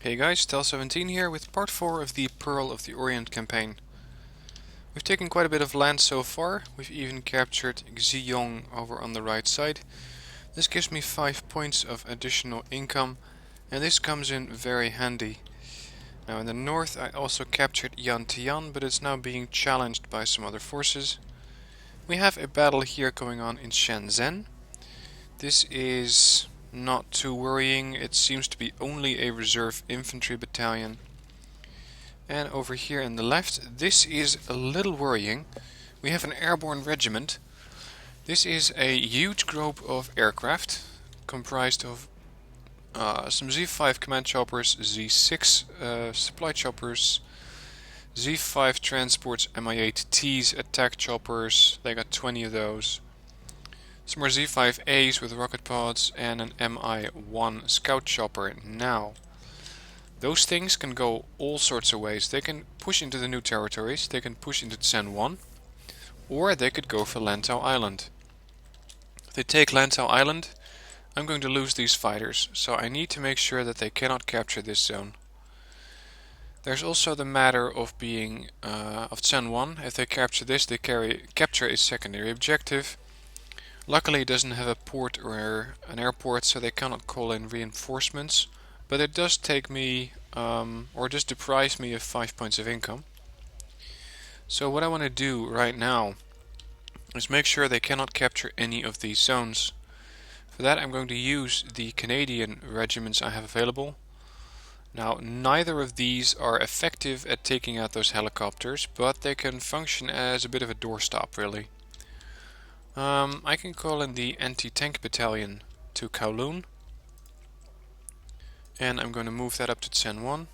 Hey guys, Tel17 here with part 4 of the Pearl of the Orient campaign. We've taken quite a bit of land so far. We've even captured Xiyong over on the right side. This gives me 5 points of additional income, and this comes in very handy. Now in the north I also captured Yantian, but it's now being challenged by some other forces. We have a battle here going on in Shenzhen. This is not too worrying. It seems to be only a reserve infantry battalion. And over here in the left, this is a little worrying. We have an Airborne Regiment. This is a huge group of aircraft comprised of some Z5 command choppers, Z6 supply choppers, Z5 transports, Mi-8Ts attack choppers. They got 20 of those. Some more Z5As with rocket pods and an Mi-1 scout chopper. Now, those things can go all sorts of ways. They can push into the new territories, they can push into Tsuen Wan, or they could go for Lantau Island. If they take Lantau Island, I'm going to lose these fighters, so I need to make sure that they cannot capture this zone. There's also the matter of being of Tsuen Wan. If they capture this, they capture a secondary objective. Luckily it doesn't have a port or an airport, so they cannot call in reinforcements. But it does take me, or just deprives me of 5 points of income. So what I want to do right now is make sure they cannot capture any of these zones. For that I'm going to use the Canadian regiments I have available. Now neither of these are effective at taking out those helicopters, but they can function as a bit of a doorstop really. I can call in the anti-tank battalion to Kowloon. And I'm going to move that up to Tsuen Wan.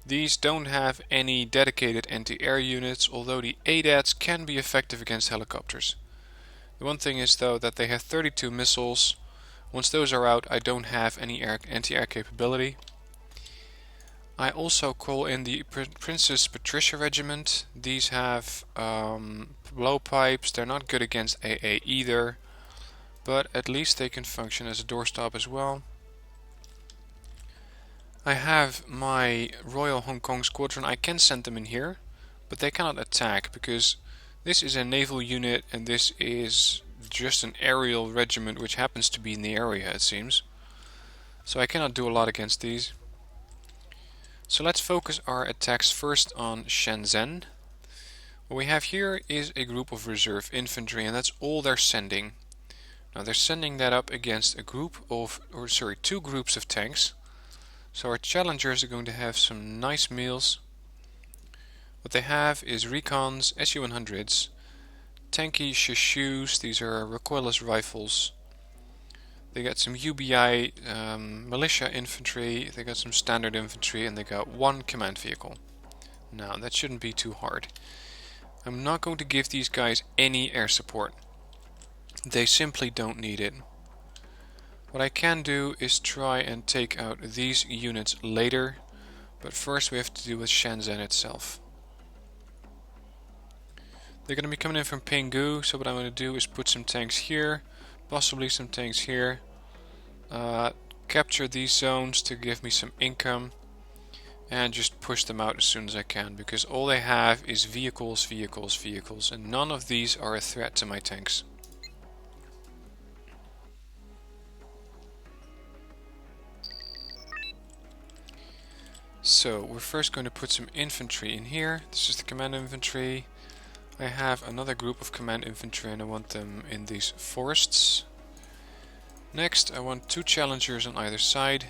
These don't have any dedicated anti-air units, although the ADATs can be effective against helicopters. The one thing is though that they have 32 missiles. Once those are out, I don't have any anti-air capability. I also call in the Princess Patricia Regiment. These have blowpipes. They're not good against AA either, but at least they can function as a doorstop as well. I have my Royal Hong Kong Squadron. I can send them in here, but they cannot attack because this is a naval unit and this is just an aerial regiment which happens to be in the area, it seems. So I cannot do a lot against these. So let's focus our attacks first on Shenzhen. What we have here is a group of reserve infantry, and that's all they're sending. Now they're sending that up against a group of, two groups of tanks. So our challengers are going to have some nice meals. What they have is recons, Su-100s, tanky shishus, these are recoilless rifles. They got some UBI militia infantry, they got some standard infantry, and they got one command vehicle. Now that shouldn't be too hard. I'm not going to give these guys any air support. They simply don't need it. What I can do is try and take out these units later, but first we have to deal with Shenzhen itself. They're going to be coming in from Pinggu, so what I'm going to do is put some tanks here, possibly some tanks here, capture these zones to give me some income, and just push them out as soon as I can, because all they have is vehicles, vehicles, vehicles, and none of these are a threat to my tanks. So we're first going to put some infantry in here. This is the command infantry. I have another group of command infantry and I want them in these forests. Next I want 2 challengers on either side.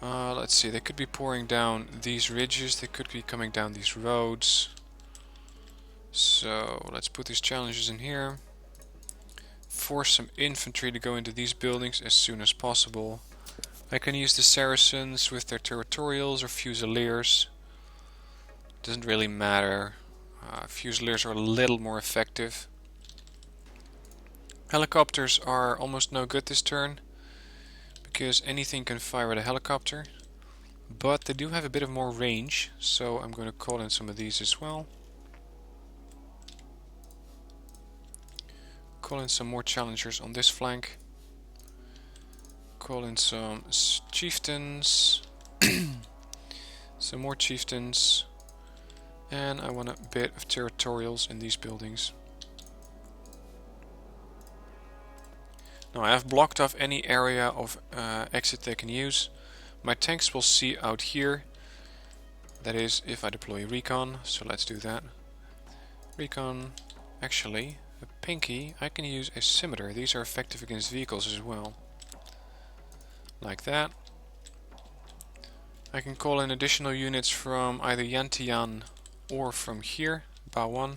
Let's see, they could be pouring down these ridges, they could be coming down these roads. So let's put these challengers in here. Force some infantry to go into these buildings as soon as possible. I can use the Saracens with their territorials or fusiliers. Doesn't really matter. Fusiliers are a little more effective. Helicopters are almost no good this turn, because anything can fire at a helicopter. But they do have a bit of more range, so I'm going to call in some of these as well. Call in some more challengers on this flank. Call in some chieftains. Some more chieftains. And I want a bit of territorials in these buildings. Now I have blocked off any area of exit they can use. My tanks will see out here. That is, if I deploy recon. So let's do that. Recon. Actually, a pinky. I can use a scimitar. These are effective against vehicles as well. Like that. I can call in additional units from either Yantian or from here, Ba1.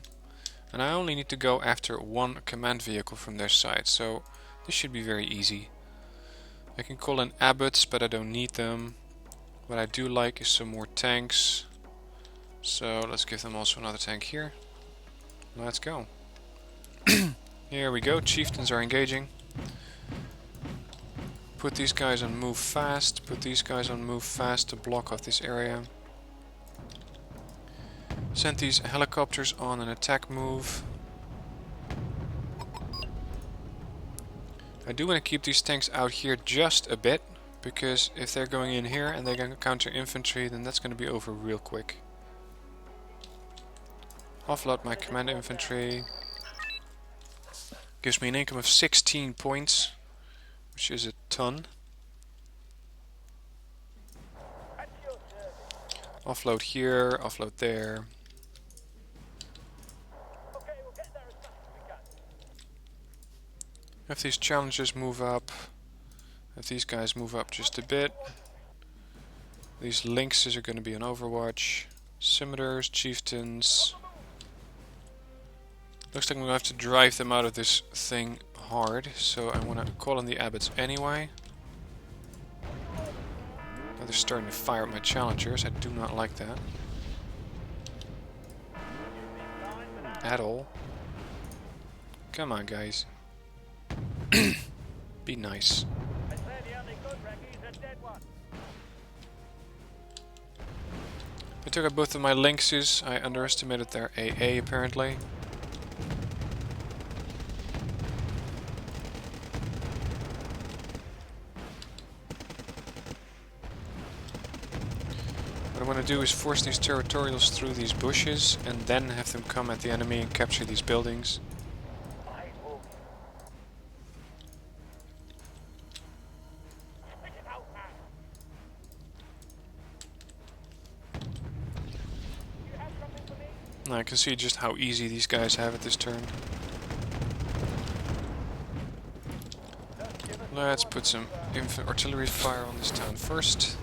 And I only need to go after one command vehicle from their side, so this should be very easy. I can call in abbots, but I don't need them. What I do like is some more tanks. So let's give them also another tank here. Let's go. Here we go, chieftains are engaging. Put these guys on move fast, put these guys on move fast to block off this area. Send these helicopters on an attack move. I do want to keep these tanks out here just a bit, because if they're going in here and they're going to counter infantry, then that's going to be over real quick. Offload my command infantry. Gives me an income of 16 points, which is a ton. Offload here, offload there. If these challengers move up, if these guys move up just a bit, these lynxes are going to be on overwatch. Scimitars, chieftains. Looks like I'm going to have to drive them out of this thing hard, so I want to call on the abbots anyway. Now they're starting to fire at my challengers. I do not like that at all. Come on, guys. Be nice. I took out both of my lynxes. I underestimated their AA apparently. What I want to do is force these territorials through these bushes and then have them come at the enemy and capture these buildings. I can see just how easy these guys have it this turn. Let's put some artillery fire on this town first.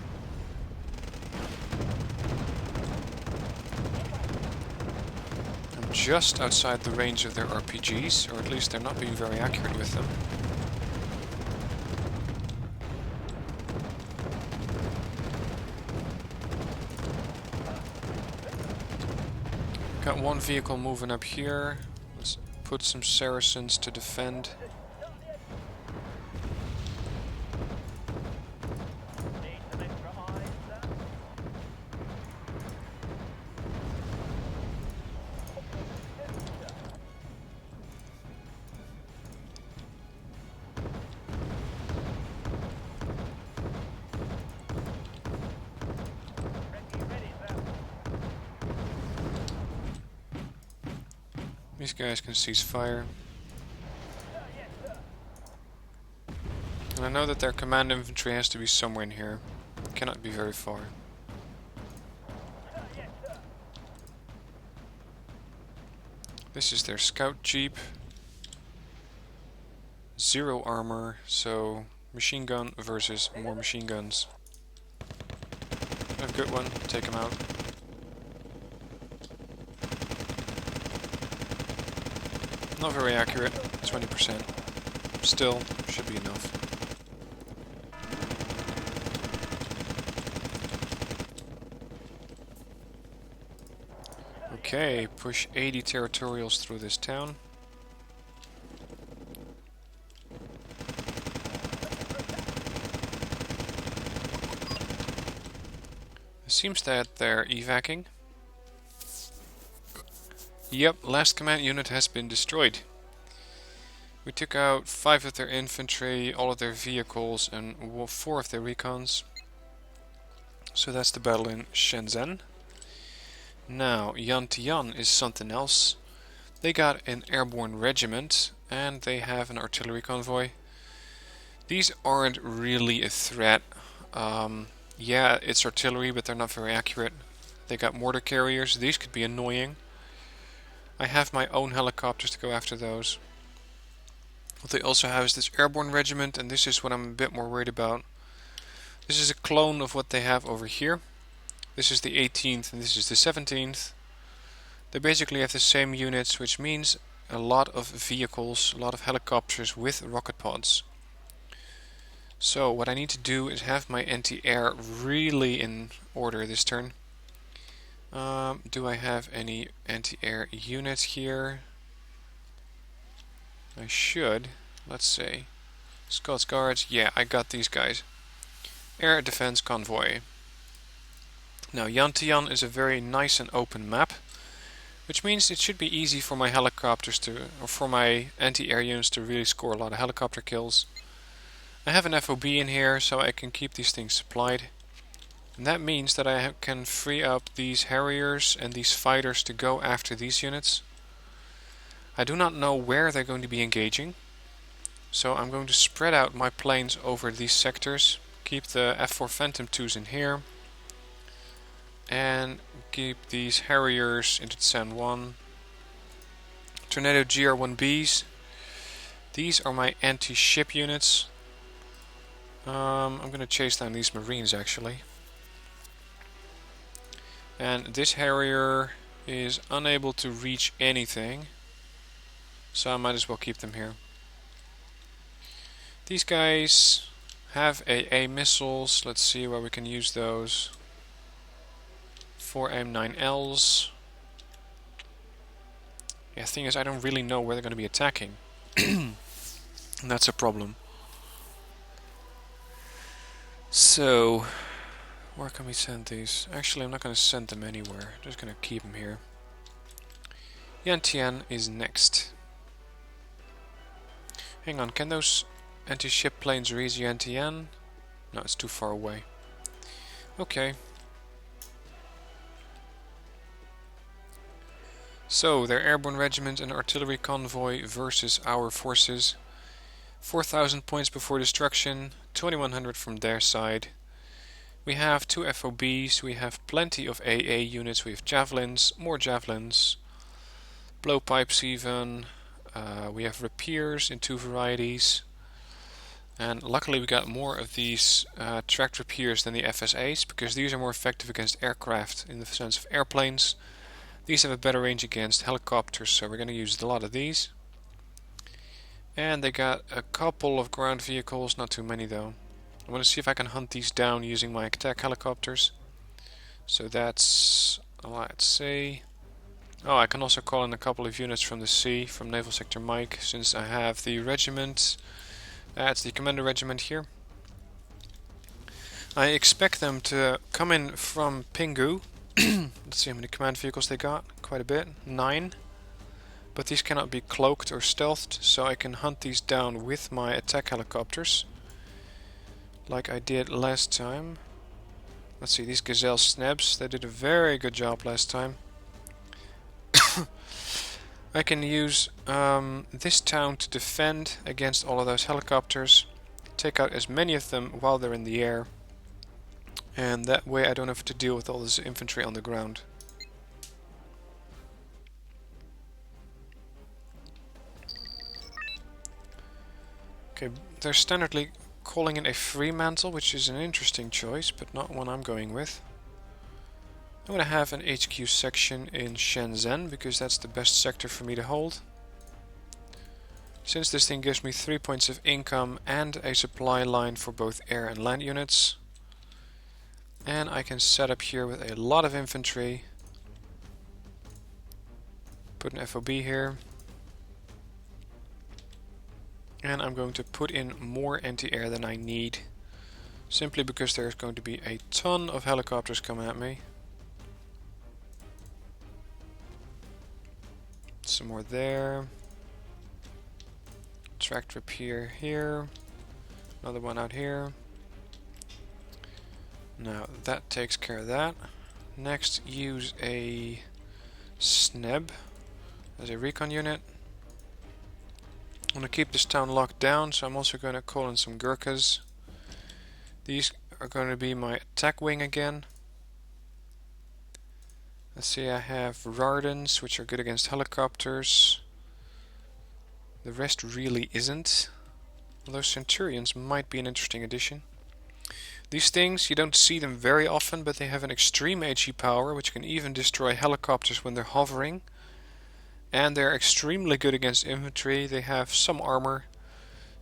I'm just outside the range of their RPGs, or at least they're not being very accurate with them. Got one vehicle moving up here. Let's put some Saracens to defend. These guys can cease fire. And I know that their command infantry has to be somewhere in here. It cannot be very far. This is their scout jeep. 0 armor, so machine gun versus more machine guns. A good one, take him out. Not very accurate, 20%. Still, should be enough. Okay, push 80 territorials through this town. It seems that they're evacing. Yep, last command unit has been destroyed. We took out 5 of their infantry, all of their vehicles, and 4 of their recons. So that's the battle in Shenzhen. Now, Yantian is something else. They got an Airborne Regiment, and they have an artillery convoy. These aren't really a threat. Yeah, it's artillery, but they're not very accurate. They got mortar carriers. These could be annoying. I have my own helicopters to go after those. What they also have is this Airborne Regiment, and this is what I'm a bit more worried about. This is a clone of what they have over here. This is the 18th and this is the 17th. They basically have the same units, which means a lot of vehicles, a lot of helicopters with rocket pods. So what I need to do is have my anti-air really in order this turn. Do I have any anti-air units here? I should. Let's see. Scots Guards. Yeah, I got these guys. Air Defense Convoy. Now Yantian is a very nice and open map, which means it should be easy for my helicopters to, or for my anti-air units to really score a lot of helicopter kills. I have an FOB in here, so I can keep these things supplied. And that means that I can free up these Harriers and these fighters to go after these units. I do not know where they're going to be engaging, so I'm going to spread out my planes over these sectors. Keep the F4 Phantom 2s in here. And keep these Harriers into Tsuen Wan. Tornado GR1Bs. These are my anti-ship units. I'm going to chase down these Marines actually. And this Harrier is unable to reach anything, so I might as well keep them here. These guys have AA missiles. Let's see where we can use those. 4 M9Ls. Yeah, the thing is, I don't really know where they're going to be attacking. And that's a problem. So, where can we send these? Actually, I'm not going to send them anywhere. I'm just going to keep them here. Yantian is next. Hang on, can those anti-ship planes reach Yantian? No, it's too far away. Okay. So, their Airborne Regiment and Artillery Convoy versus our forces. 4,000 points before destruction, 2,100 from their side. We have 2 FOBs, we have plenty of AA units, we have javelins, more javelins, blowpipes even, we have rapiers in 2 varieties. And luckily we got more of these tracked rapiers than the FSAs, because these are more effective against aircraft in the sense of airplanes. These have a better range against helicopters, so we're going to use a lot of these. And they got a couple of ground vehicles, not too many though. I want to see if I can hunt these down using my attack helicopters. So that's, let's see. Oh, I can also call in a couple of units from the sea, from Naval Sector Mike, since I have the regiment. That's the Commander Regiment here. I expect them to come in from Pingu. Let's see how many command vehicles they got. Quite a bit. 9. But these cannot be cloaked or stealthed, so I can hunt these down with my attack helicopters. Like I did last time. Let's see, these Gazelle Snebs, they did a very good job last time. I can use this town to defend against all of those helicopters. Take out as many of them while they're in the air. And that way I don't have to deal with all this infantry on the ground. Okay, they're standardly calling in a Fremantle, which is an interesting choice, but not one I'm going with. I'm going to have an HQ section in Shenzhen, because that's the best sector for me to hold. Since this thing gives me 3 points of income and a supply line for both air and land units. And I can set up here with a lot of infantry. Put an FOB here. And I'm going to put in more anti-air than I need. Simply because there's going to be a ton of helicopters coming at me. Some more there. Let's Track repair here. Another one out here. Now that takes care of that. Next, use a SNEB as a recon unit. I'm going to keep this town locked down, so I'm also going to call in some Gurkhas. These are going to be my attack wing again. Let's see, I have Rardens, which are good against helicopters. The rest really isn't. Although Centurions might be an interesting addition. These things, you don't see them very often, but they have an extreme HE power, which can even destroy helicopters when they're hovering. And they're extremely good against infantry. They have some armor,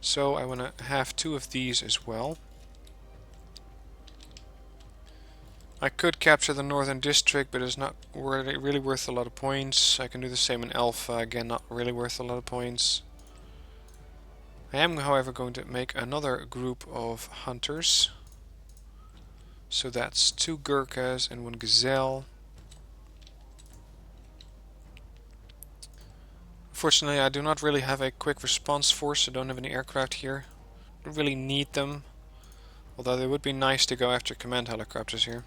so I want to have 2 of these as well. I could capture the northern district, but it's not really worth a lot of points. I can do the same in Alpha, again not really worth a lot of points. I am, however, going to make another group of hunters. So that's 2 Gurkhas and 1 Gazelle. Unfortunately, I do not really have a quick response force. I don't have any aircraft here. I don't really need them. Although they would be nice to go after command helicopters here.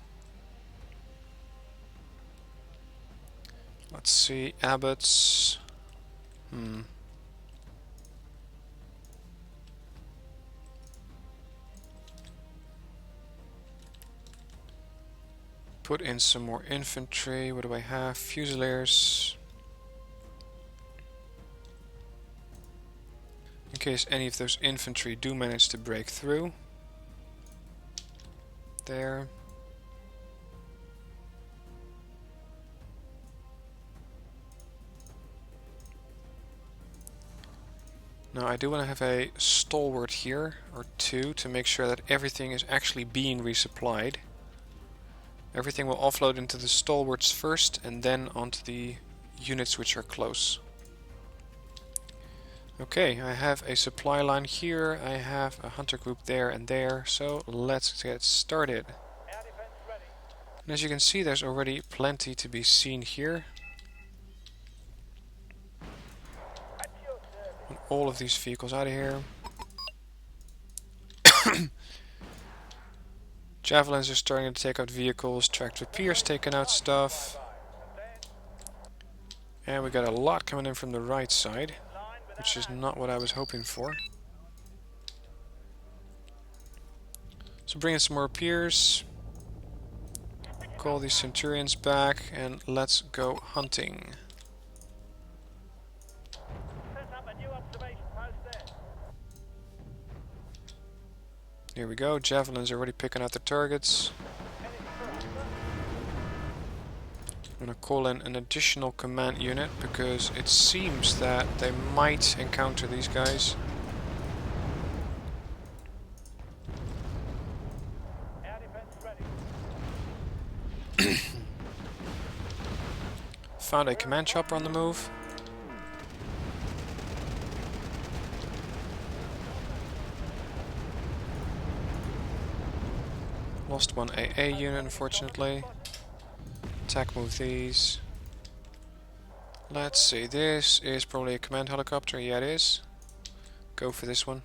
Let's see, Abbots. Put in some more infantry. What do I have? Fusiliers. In case any of those infantry do manage to break through. There. Now I do want to have a stalwart here, or 2, to make sure that everything is actually being resupplied. Everything will offload into the stalwarts first, and then onto the units which are close. Okay, I have a supply line here, I have a hunter group there and there, so let's get started. And as you can see, there's already plenty to be seen here. And all of these vehicles out of here. Javelins are starting to take out vehicles, tracked repairs taking out stuff. And we got a lot coming in from the right side, which is not what I was hoping for. So bring in some more repairs. Call these Centurions back and let's go hunting. Here we go, Javelins are already picking out the targets. I'm going to call in an additional command unit because it seems that they might encounter these guys. Found a command chopper on the move. Lost 1 AA unit, unfortunately. Attack move these. Let's see, this is probably a command helicopter. Yeah, it is. Go for this one.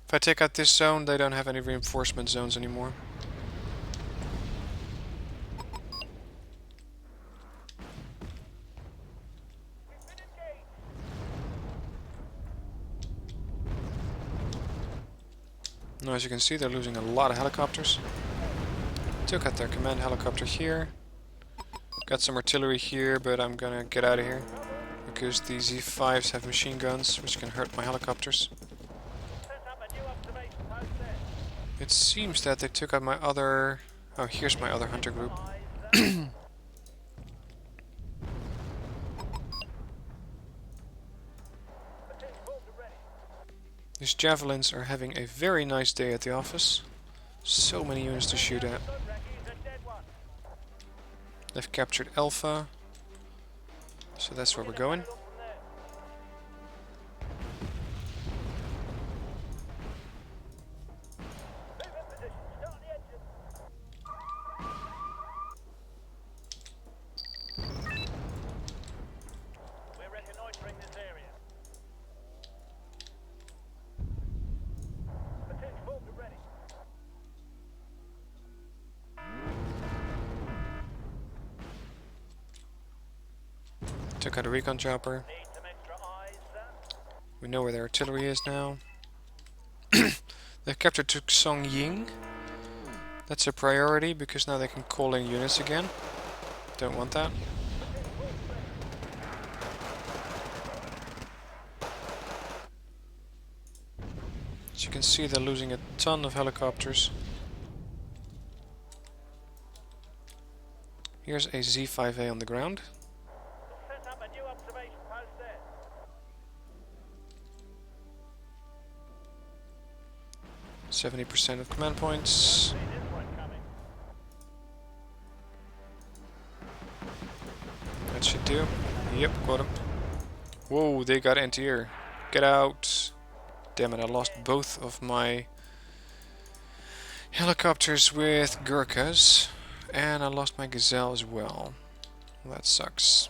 If I take out this zone, they don't have any reinforcement zones anymore. Now, as you can see, they're losing a lot of helicopters. Took out their command helicopter here. Got some artillery here, but I'm gonna get out of here. Because the Z5s have machine guns, which can hurt my helicopters. It seems that they took out my other... Oh, here's my other hunter group. These Javelins are having a very nice day at the office. So many units to shoot at. They've captured Alpha, so that's where we're going. Took out a recon chopper. We know where their artillery is now. They've captured Tsuen Wan. That's a priority because now they can call in units again. Don't want that. As you can see, they're losing a ton of helicopters. Here's a Z5A on the ground. 70% of command points. That should do. Yep, got him. Whoa, they got anti-air. Get out. Damn it, I lost both of my helicopters with Gurkhas. And I lost my Gazelle as well. Well, that sucks.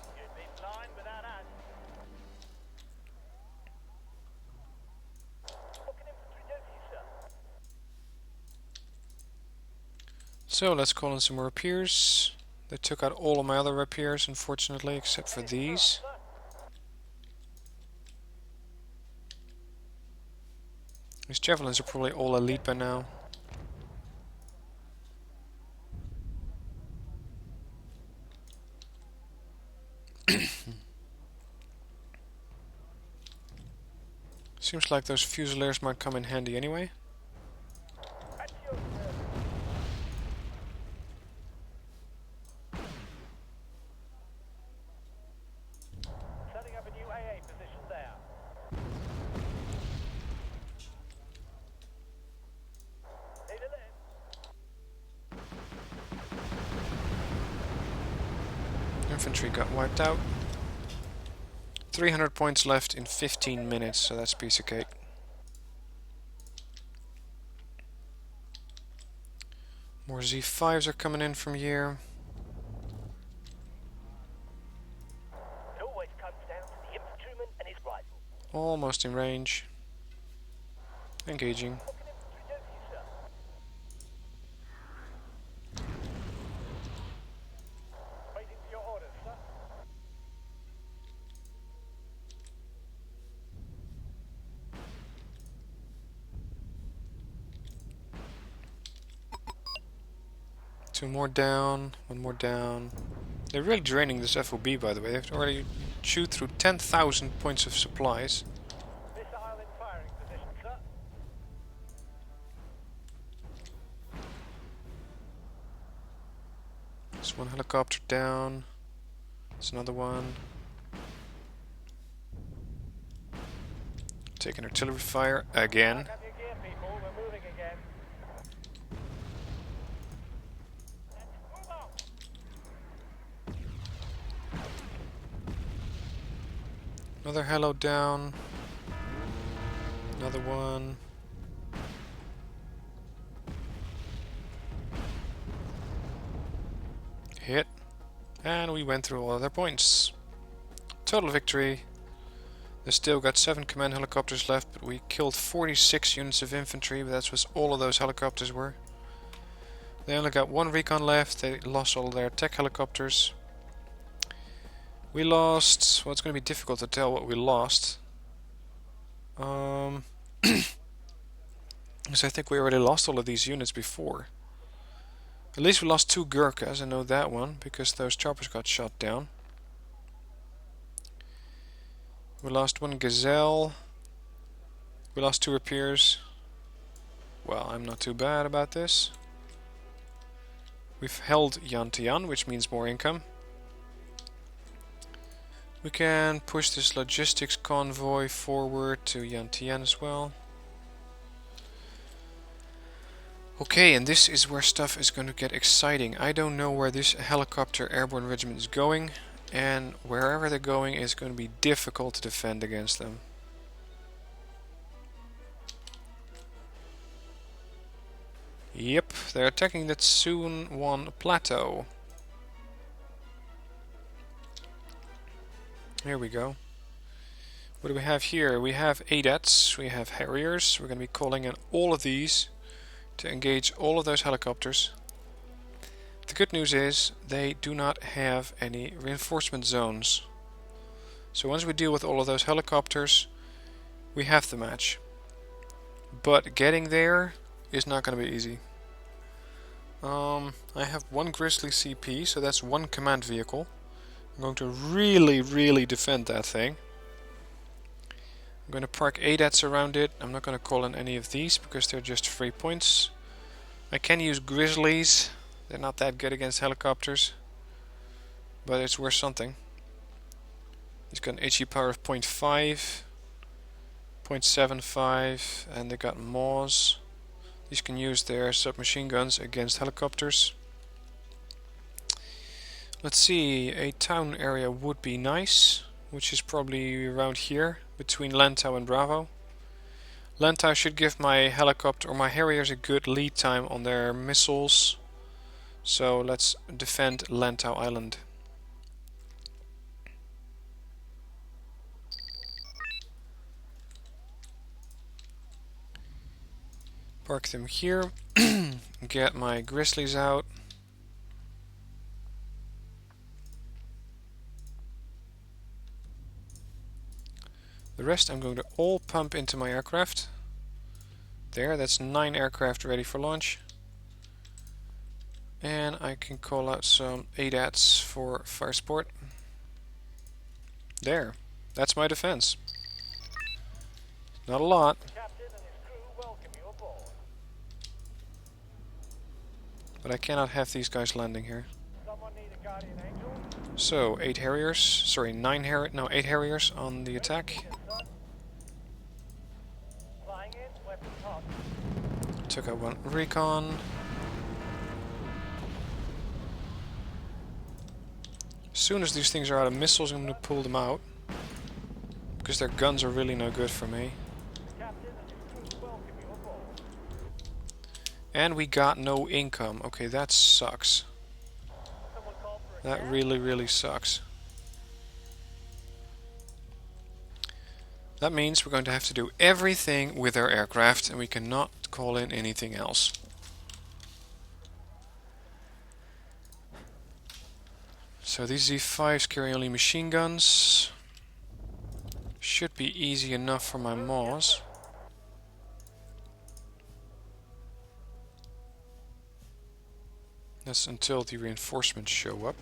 So let's call in some more rapiers. They took out all of my other rapiers, unfortunately, except for these. These javelins are probably all elite by now. Seems like those Fusiliers might come in handy anyway. Infantry got wiped out. 300 points left in 15 minutes, so that's a piece of cake. More Z5s are coming in from here. It always comes down to the infantryman and his rifle. Almost in range. Engaging. Two more down, one more down. They're really draining this FOB, by the way. They've already chewed through 10,000 points of supplies. Missile in firing position, sir. There's one helicopter down. There's another one. Taking artillery fire again. Have your gear, people. We're moving again. Let's move on. Another helo down. Another one. Hit. And we went through all of their points. Total victory. They still got 7 command helicopters left, but we killed 46 units of infantry, but that's what all of those helicopters were. They only got 1 recon left. They lost all their attack helicopters. We lost... well, it's going to be difficult to tell what we lost. Because I think we already lost all of these units before. At least we lost 2 Gurkhas, I know that one, because those choppers got shot down. We lost 1 Gazelle. We lost 2 rapiers. Well, I'm not too bad about this. We've held Yantian, which means more income. We can push this logistics convoy forward to Yantian as well. Okay, and this is where stuff is going to get exciting. I don't know where this helicopter airborne regiment is going, and wherever they're going is going to be difficult to defend against them. Yep, they're attacking the Tsuen Wan plateau. Here we go. What do we have here? We have ADATs, we have Harriers. We're going to be calling in all of these to engage all of those helicopters. The good news is they do not have any reinforcement zones. So once we deal with all of those helicopters, we have the match. But getting there is not going to be easy. I have one Grizzly CP, so that's one command vehicle. I'm going to really defend that thing. I'm going to park ADATs around it. I'm not going to call in any of these because they're just free points. I can use Grizzlies. They're not that good against helicopters, but it's worth something. He's got an HE power of 0.5, 0.75, and they got MAWs. These can use their submachine guns against helicopters. Let's see, a town area would be nice, which is probably around here, between Lantau and Bravo. Lantau should give my helicopter or my Harriers a good lead time on their missiles. So let's defend Lantau Island. Park them here. Get my Grizzlies out. The rest I'm going to all pump into my aircraft. There, that's 9 aircraft ready for launch. And I can call out some ADATs for fire support. There, that's my defense. Not a lot. But I cannot have these guys landing here. So, 8 Harriers, sorry, 8 Harriers on the attack. Took out one recon. As soon as these things are out of missiles, I'm going to pull them out. Because their guns are really no good for me. And we got no income. Okay, that sucks. That really sucks. That means we're going to have to do everything with our aircraft and we cannot call in anything else. So these Z5s carry only machine guns. Should be easy enough for my MAWs. That's until the reinforcements show up.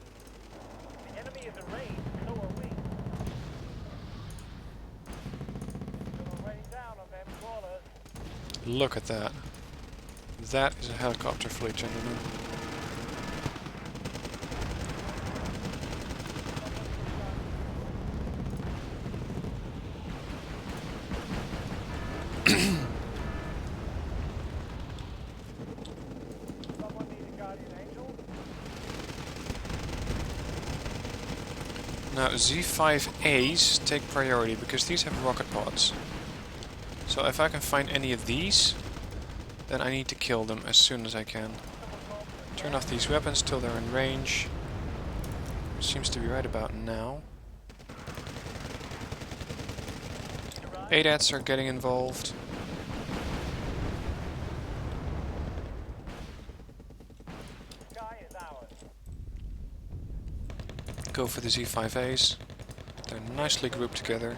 The enemy is in range, so are we. We're raining down on them crawlers. Look at that. That is a helicopter fleet, gentlemen. Now Z5As take priority because these have rocket pods. So if I can find any of these, then I need to kill them as soon as I can. Turn off these weapons till they're in range. Seems to be right about now. ADATs are getting involved. Go for the Z5As. They're nicely grouped together.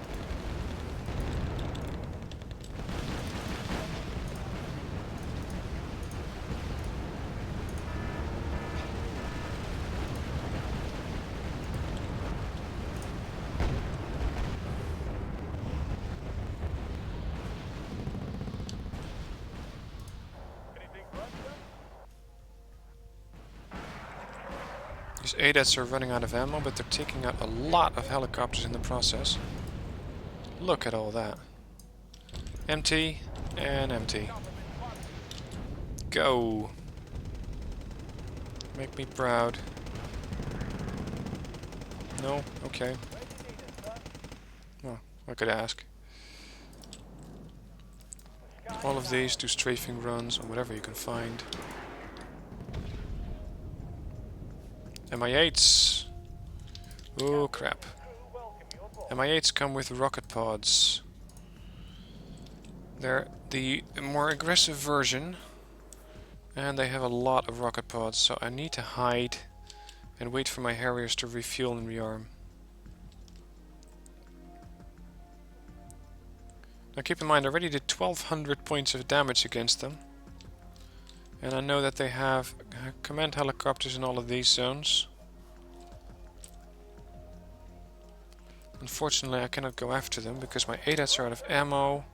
These ADATs are running out of ammo, but they're taking out a lot of helicopters in the process. Look at all that. Empty and empty. Go! Make me proud. No? Okay. Well, I could ask. All of these do strafing runs on whatever you can find. MI8s. Oh crap. MI8s come with rocket pods. They're the more aggressive version and they have a lot of rocket pods, so I need to hide and wait for my Harriers to refuel and rearm. Now keep in mind, I already did 1200 points of damage against them. And I know that they have command helicopters in all of these zones. Unfortunately, I cannot go after them because my ADATs are out of ammo.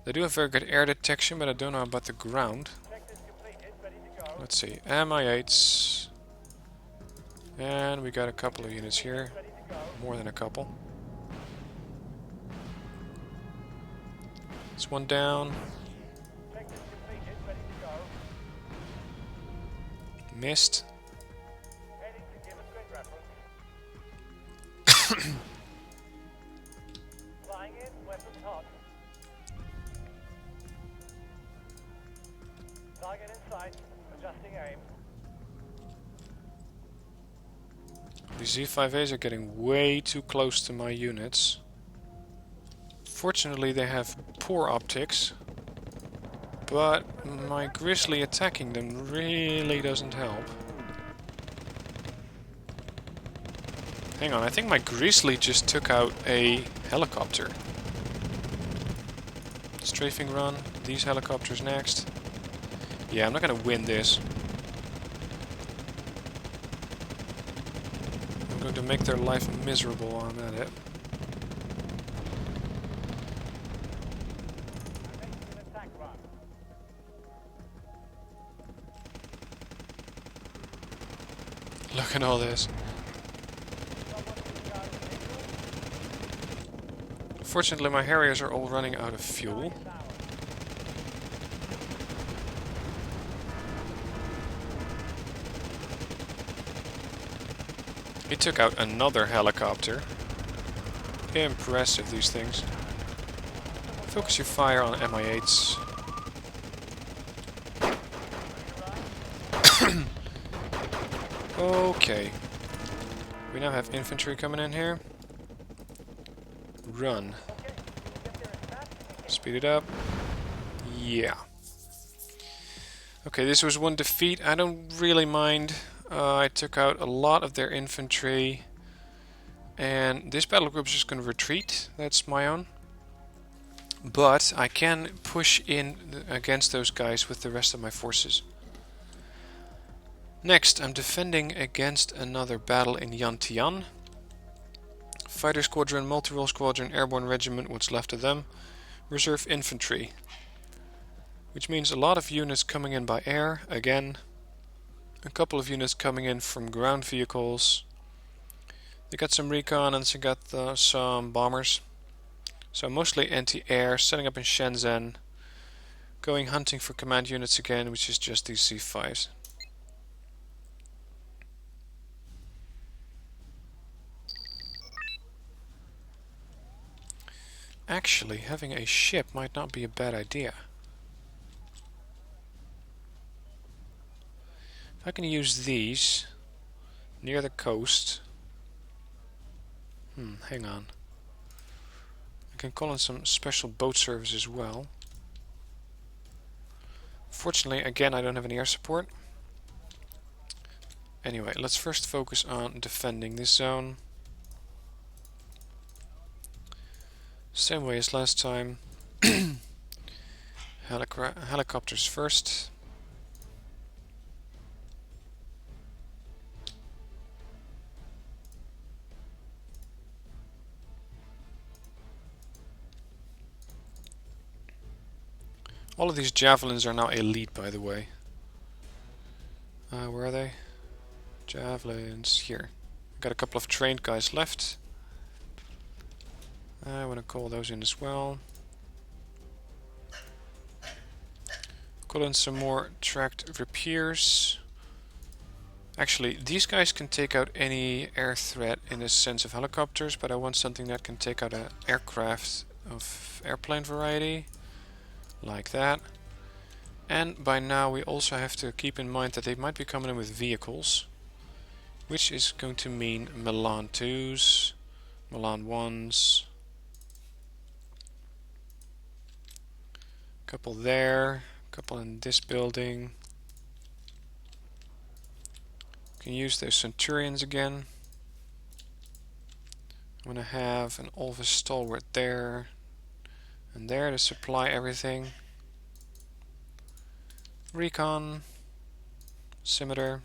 They do have very good air detection, but I don't know about the ground. Let's see, MI8s. And we got a couple of units here. More than a couple. It's one down. Missed. Flying in, weapons hot. Target in sight, adjusting aim. These Z5As are getting way too close to my units. Fortunately, they have poor optics, but my Grizzly attacking them really doesn't help. Hang on, I think my Grizzly just took out a helicopter. Strafing run, these helicopters next. Yeah, I'm not gonna win this. I'm going to make their life miserable while I'm at it. Look at all this. Fortunately, my Harriers are all running out of fuel. He took out another helicopter. Impressive, these things. Focus your fire on MI8s. Okay. We now have infantry coming in here. Run. Speed it up. Yeah. Okay, this was one defeat. I don't really mind. I took out a lot of their infantry. And this battle group is just going to retreat. That's my own. But I can push in against those guys with the rest of my forces. Next, I'm defending against another battle in Yantian. Fighter Squadron, Multi-Role Squadron, Airborne Regiment, what's left of them. Reserve Infantry. Which means a lot of units coming in by air, again. A couple of units coming in from ground vehicles. They got some recon and they got some bombers. So mostly anti-air, setting up in Shenzhen. Going hunting for command units again, which is just these C5s. Actually, having a ship might not be a bad idea. If I can use these near the coast. Hang on. I can call in some special boat service as well. Fortunately, again, I don't have any air support. Anyway, let's first focus on defending this zone. Same way as last time. Helicopters first. All of these javelins are now elite, by the way. Where are they? Javelins here. Got a couple of trained guys left. I want to call those in as well. Call in some more tracked rapiers. Actually, these guys can take out any air threat in the sense of helicopters, but I want something that can take out an aircraft of airplane variety. Like that. And by now we also have to keep in mind that they might be coming in with vehicles. Which is going to mean Milan 2s, Milan 1s. Couple there, couple in this building. Can use those Centurions again. I'm gonna have an Alvis Stalwart there, And there to supply everything. Recon. Scimitar.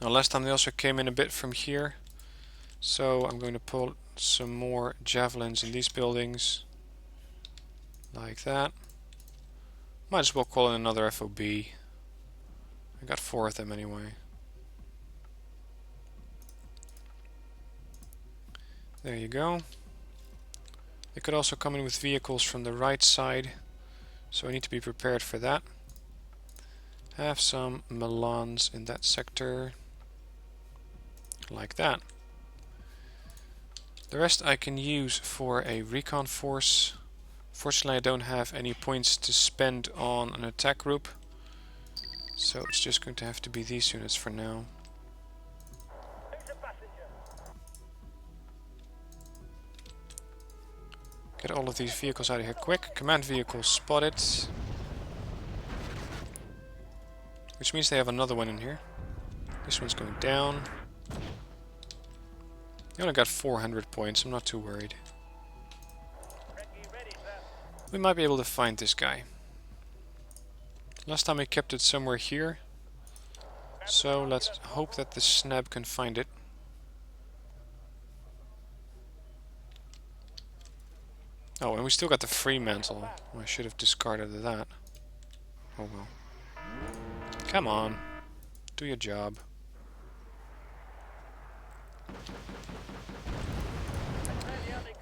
Now last time they also came in a bit from here. So I'm going to pull some more javelins in these buildings. Like that. Might as well call in another FOB. I got 4 of them anyway. There you go. They could also come in with vehicles from the right side, so I need to be prepared for that. Have some Milans in that sector. Like that. The rest I can use for a recon force. Fortunately I don't have any points to spend on an attack group, so it's just going to have to be these units for now. Get all of these vehicles out of here quick. Command vehicle spotted. Which means they have another one in here. This one's going down. They only got 400 points, I'm not too worried. We might be able to find this guy. Last time I kept it somewhere here. So let's hope that the snab can find it. Oh, and we still got the Fremantle. I should have discarded that. Oh well. Come on. Do your job.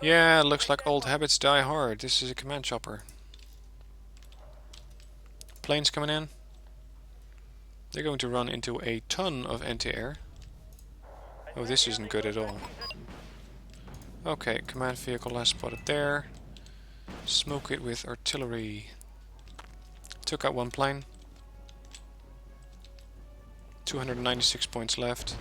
Yeah, looks like old habits die hard. This is a command chopper. Planes coming in. They're going to run into a ton of anti-air. Oh, this isn't good at all. Okay, command vehicle last spotted there. Smoke it with artillery. Took out one plane. 296 points left.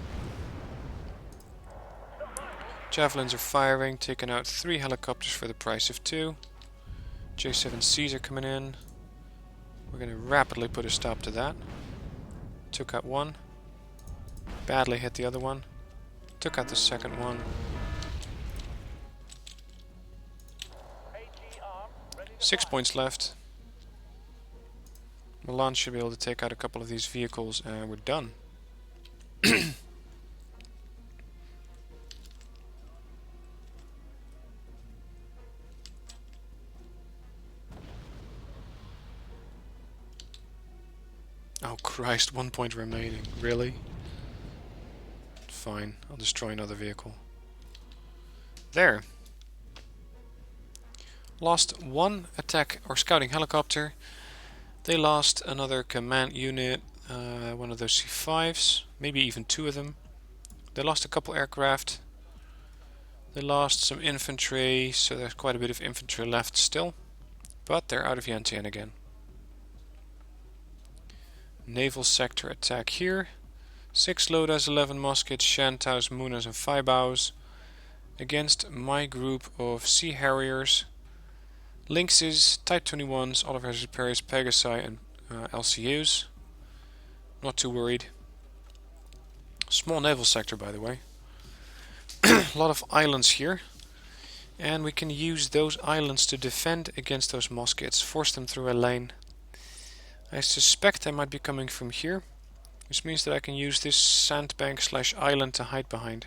Javelins are firing, taking out 3 helicopters for the price of 2. J7Cs are coming in. We're going to rapidly put a stop to that. Took out one. Badly hit the other one. Took out the second one. Six points left. Milan should be able to take out a couple of these vehicles and we're done. Oh Christ, 1 point remaining. Really? Fine, I'll destroy another vehicle. There. Lost one attack or scouting helicopter. They lost another command unit, one of those C5s, maybe even 2 of them. They lost a couple aircraft. They lost some infantry, so there's quite a bit of infantry left still. But they're out of Yantian again. Naval sector attack here. 6 Lodas, 11 muskets, Shantaus, Munas and Faibaus against my group of Sea Harriers, Lynxes, Type 21s, Oliver Paris, Pegasi and LCUs. Not too worried. Small naval sector, by the way. A lot of islands here. And we can use those islands to defend against those muskets. Force them through a lane. I suspect they might be coming from here, which means that I can use this sandbank / island to hide behind.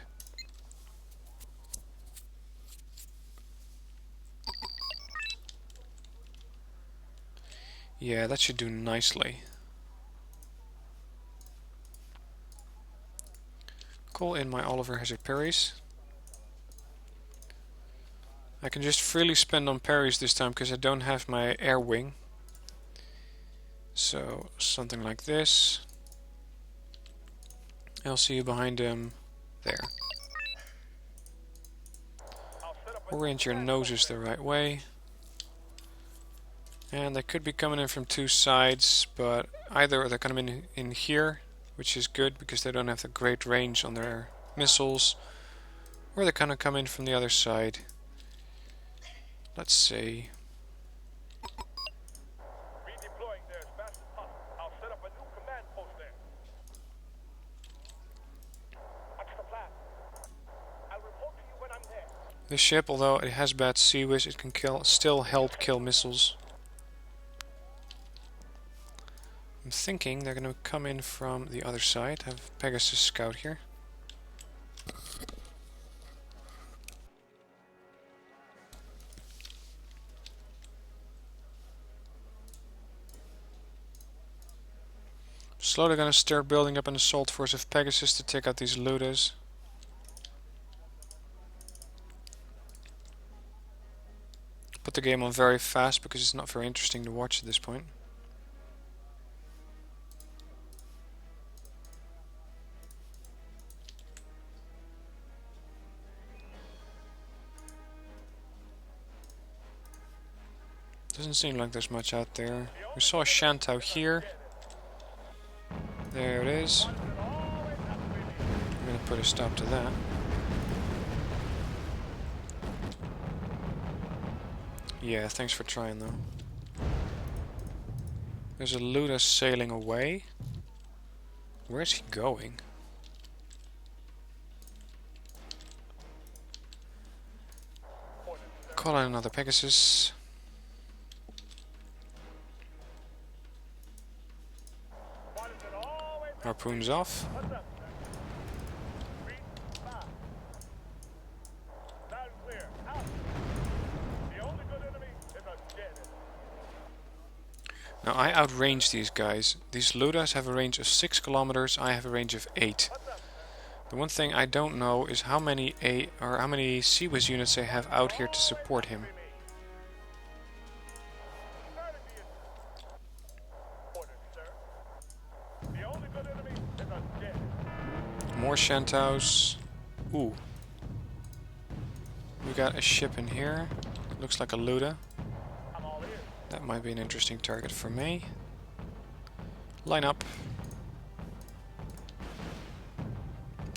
Yeah, that should do nicely. Call in my Oliver Hazard parries. I can just freely spend on parries this time because I don't have my air wing. So, something like this. LCU behind him. There. Orient your noses the right way. And they could be coming in from 2 sides, but either they're coming in here, which is good because they don't have the great range on their missiles, or they're gonna come in from the other side. Let's see. This ship, although it has bad seawiz, it can still help kill missiles. I'm thinking they're going to come in from the other side. Have Pegasus scout here. Slowly going to start building up an assault force of Pegasus to take out these looters. Put the game on very fast because it's not very interesting to watch at this point. Doesn't seem like there's much out there. We saw a Lantau here. There it is. I'm going to put a stop to that. Yeah, thanks for trying though. There's a looter sailing away. Where's he going? Call in another Pegasus. Harpoons off. Now I outrange these guys. These looters have a range of 6 kilometers. I have a range of 8. The one thing I don't know is how many seawiz units they have out here to support him. More Shantaus. Ooh. We got a ship in here. Looks like a looter. That might be an interesting target for me. Line up.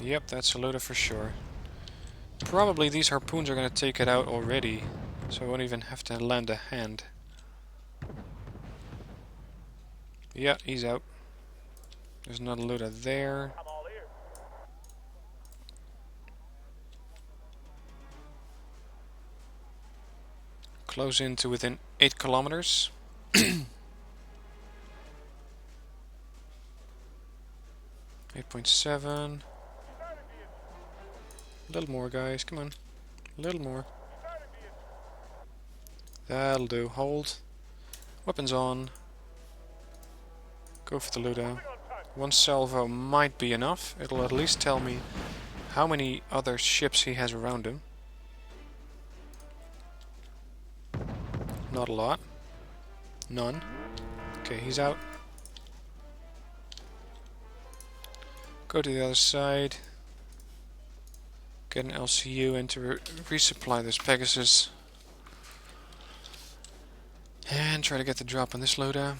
Yep, that's a looter for sure. Probably these harpoons are going to take it out already, so I won't even have to lend a hand. Yeah, he's out. There's another looter there. Close in to within 8 kilometers. 8.7. A little more, guys. Come on. A little more. That'll do. Hold. Weapons on. Go for the looter. One salvo might be enough. It'll at least tell me how many other ships he has around him. Not a lot. None. Okay, he's out. Go to the other side. Get an LCU in to resupply this Pegasus. And try to get the drop on this loader.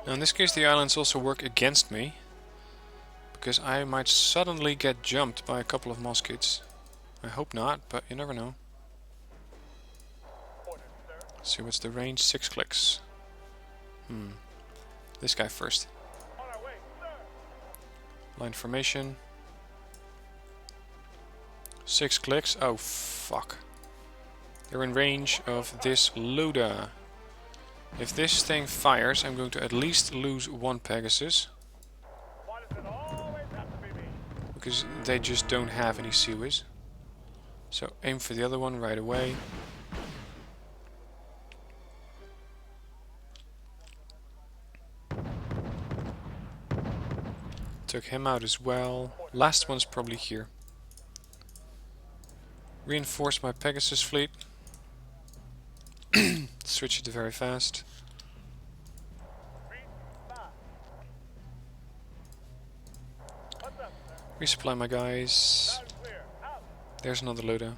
Now in this case the islands also work against me, because I might suddenly get jumped by a couple of mosquitoes. I hope not, but you never know. Let's see, what's the range? 6 clicks. This guy first. Line formation. 6 clicks. Oh fuck. They're in range of this looter. If this thing fires, I'm going to at least lose 1 Pegasus. Because they just don't have any seawiz. So aim for the other one right away. Took him out as well. Last one's probably here. Reinforce my Pegasus fleet. Switch it very fast. Resupply my guys. There's another looter.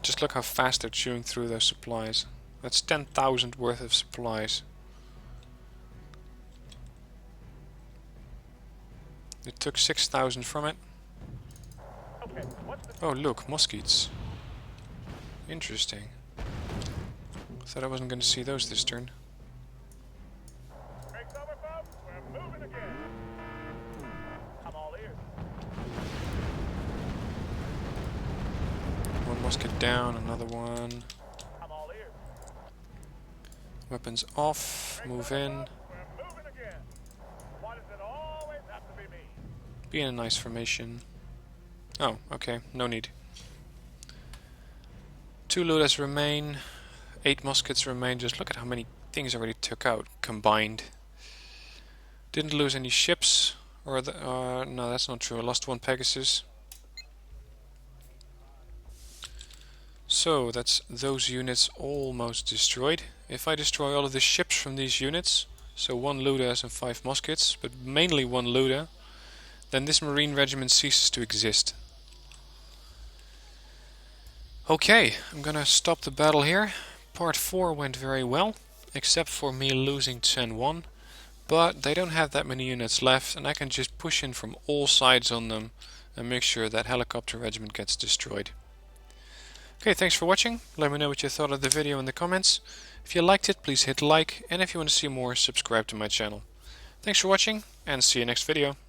Just look how fast they're chewing through those supplies. That's 10,000 worth of supplies. It took 6,000 from it. Okay, what's the... Oh look, mosquitoes. Interesting. Thought I wasn't going to see those this turn. Break's over, folks. We're moving again. I'm all ears. One musket down, another one. I'm all ears. Weapons off, move in. We're moving again. Why does it always have to be me? Be in a nice formation. Oh, okay, no need. 2 looters remain. 8 muskets remain. Just look at how many things I already took out combined. Didn't lose any ships. Or no, that's not true. I lost 1 Pegasus. So that's those units almost destroyed. If I destroy all of the ships from these units, so 1 looters and 5 muskets, but mainly 1 looter, then this Marine regiment ceases to exist. Okay, I'm gonna stop the battle here. Part 4 went very well, except for me losing Tsuen Wan, but they don't have that many units left and I can just push in from all sides on them and make sure that helicopter regiment gets destroyed. Okay, thanks for watching. Let me know what you thought of the video in the comments. If you liked it, please hit like, and if you want to see more, subscribe to my channel. Thanks for watching, and see you next video.